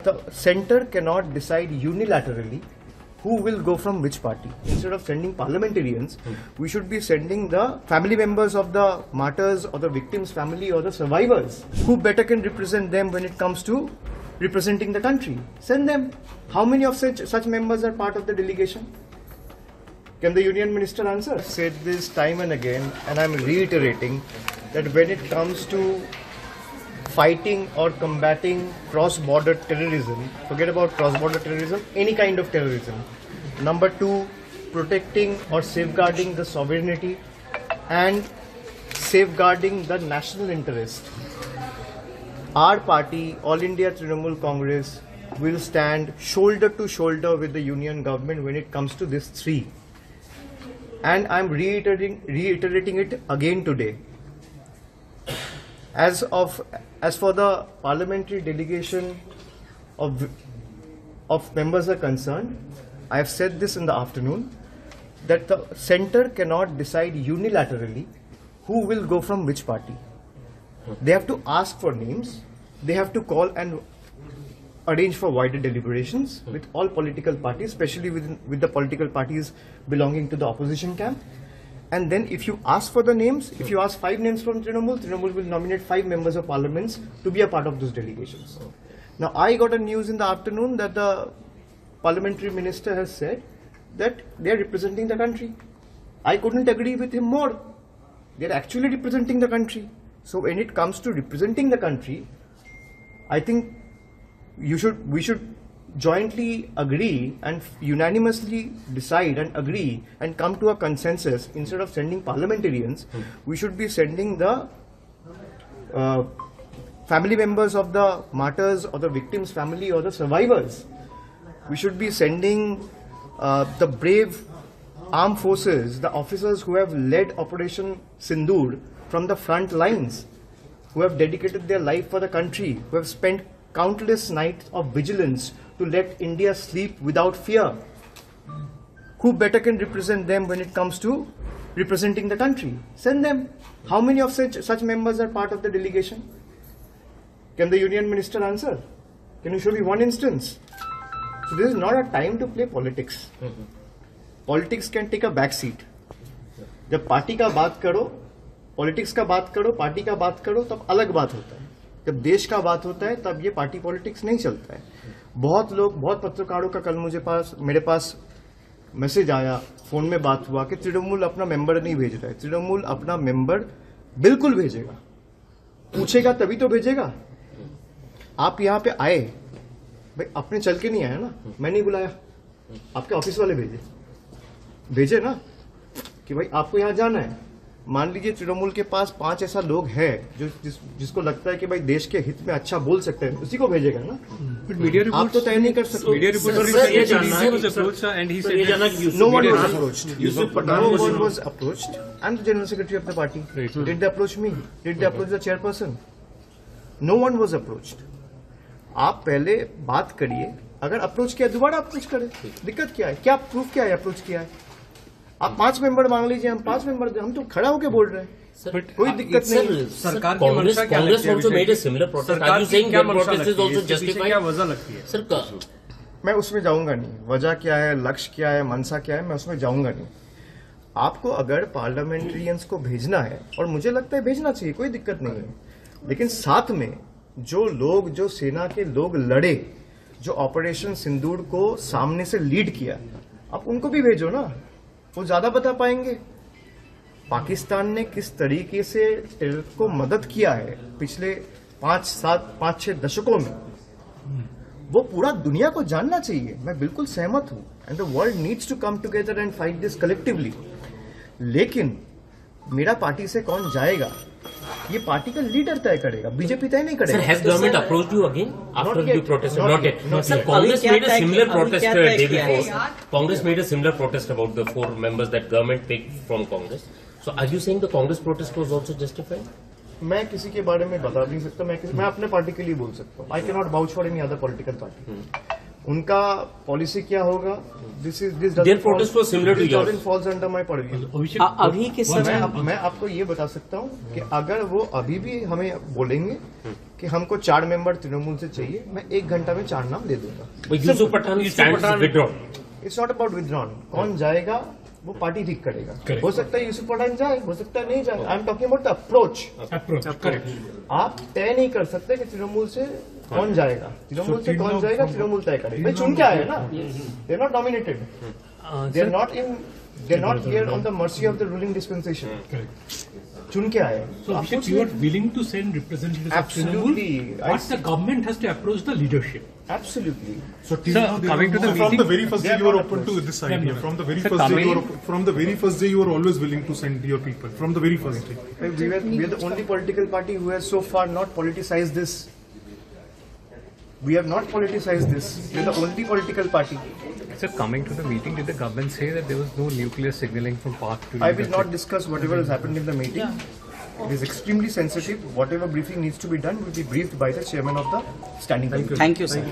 The center cannot decide unilaterally who will go from which party. Instead of sending parliamentarians, we should be sending the family members of the martyrs or the victims' family or the survivors. Who better can represent them when it comes to representing the country? Send them. How many of such members are part of the delegation? Can the union minister answer? I've said this time and again, and I'm reiterating that when it comes to fighting or combating cross-border terrorism, forget about cross-border terrorism, any kind of terrorism. Number two, protecting or safeguarding the sovereignty and safeguarding the national interest. Our party, All India Trinamool Congress, will stand shoulder to shoulder with the union government when it comes to these three. And I'm reiterating it again today. As for the parliamentary delegation of members are concerned, I have said this in the afternoon, that the center cannot decide unilaterally who will go from which party. They have to ask for names, they have to call and arrange for wider deliberations with all political parties, especially with the political parties belonging to the opposition camp. And then if you ask for the names, if you ask 5 names from Trinamool will nominate 5 members of parliaments to be a part of those delegations. Now I got a news in the afternoon that the parliamentary minister has said that they are representing the country. I couldn't agree with him more. They are actually representing the country. So when it comes to representing the country, I think we should jointly agree and unanimously decide and agree and come to a consensus. Instead of sending parliamentarians, we should be sending the family members of the martyrs or the victims' family or the survivors. We should be sending the brave armed forces, the officers who have led Operation Sindoor from the front lines, who have dedicated their life for the country, who have spent countless nights of vigilance to let India sleep without fear. Who better can represent them when it comes to representing the country? Send them. How many of such members are part of the delegation? Can the union minister answer? Can you show me one instance? So this is not a time to play politics. Politics can take a back seat. जब party का बात करो, politics का बात करो, party का बात करो, तब अलग बात होता है. जब देश का बात होता है तब ये पार्टी पॉलिटिक्स नहीं चलता है. बहुत पत्रकारों का कल मेरे पास मैसेज आया, फोन में बात हुआ कि तृणमूल अपना मेंबर नहीं भेज रहा है. तृणमूल अपना मेंबर बिल्कुल भेजेगा, पूछेगा तभी तो भेजेगा. आप यहाँ पे आए भाई, अपने चल के नहीं आया ना, मैं नहीं बुलाया, आपके ऑफिस वाले भेजे ना कि भाई आपको यहाँ जाना है. मान लीजिए तृणमूल के पास 5 ऐसा लोग हैं जिसको लगता है कि भाई देश के हित में अच्छा बोल सकते हैं, उसी को भेजेगा ना. आप तो तय नहीं कर सकते. No one was approached. No one was approached. I'm the general secretary of the party. Did they approach me? Did they approach the chairperson? No one was approached. आप पहले बात करिए, अगर अप्रोच किया दोबारा अप्रोच करें. दिक्कत क्या है? क्या प्रूफ क्या है अप्रोच किया है? आप 5 मेंबर मांग लीजिए, हम 5 मेंबर, हम तो खड़ा होकर बोल रहे हैं. कोई दिक्कत नहीं. सरकार की मंशा क्या लगती है? Congress also made a similar protest. Are you saying that protest is also justified? क्या वजह लगती है? सर मैं उसमें जाऊंगा नहीं. वजह क्या है, लक्ष्य क्या है, मंशा क्या है, मैं उसमें जाऊंगा नहीं. आपको अगर पार्लियामेंट्रियंस को भेजना है, और मुझे लगता है भेजना चाहिए, कोई दिक्कत नहीं है, लेकिन साथ में जो सेना के लोग लड़े, जो ऑपरेशन सिंदूर को सामने से लीड किया, आप उनको भी भेजो ना, वो ज्यादा बता पाएंगे. पाकिस्तान ने किस तरीके से टेरर को मदद किया है पिछले 5-6 दशकों में, वो पूरा दुनिया को जानना चाहिए. मैं बिल्कुल सहमत हूं. And the world needs to come together and fight this collectively. लेकिन मेरा पार्टी से कौन जाएगा, ये पार्टी का लीडर तय करेगा, बीजेपी तय नहीं करेगा. Sir, has government approached you again after the protest? Not yet. Sir, Congress made a similar protest day before. Congress made a similar protest about the 4 members that government picked from Congress. So, are you saying the Congress protest was also justified? मैं किसी के बारे में बता नहीं सकता. मैं अपने पार्टी के लिए बोल सकता हूँ. I cannot vouch for any other political party. उनका पॉलिसी क्या होगा, फॉल्स अंडर माय पर्व्यू. अभी के समय मैं आपको ये बता सकता हूँ कि अगर वो अभी भी हमें बोलेंगे कि हमको 4 मेंबर तृणमूल से चाहिए, मैं 1 घंटा में 4 नाम दे दूंगा. It's not about withdrawn. कौन जाएगा वो पार्टी ठीक करेगा. हो सकता है यूसुफ पठान जाए, हो सकता है नहीं जाए. I am talking about the approach. आप तय नहीं कर सकते कि तृणमूल से कौन जाएगा. तृणमूल से कौन जाएगा तृणमूल तय करेगा. भाई चुन के आए ना. They are not dominated. They are not in. They are not here on the mercy of the ruling dispensation. चुन के आए. So Abhishek, you are willing to send representatives of Trinamool, but the government has to approach the leadership. Absolutely. So coming to the meeting, from the very first day you were open to this idea. From the very first day, from the very first day you were always willing to send your people. From the very first day. We are the only political party who has so far not politicized this. We have not politicized this. We are the only political party. Sir, coming to the meeting, did the government say that there was no nuclear signaling from Pak to? I will not discuss whatever has happened in the meeting. It is extremely sensitive. Whatever briefing needs to be done will be briefed by the chairman of the standing committee. Thank you, sir.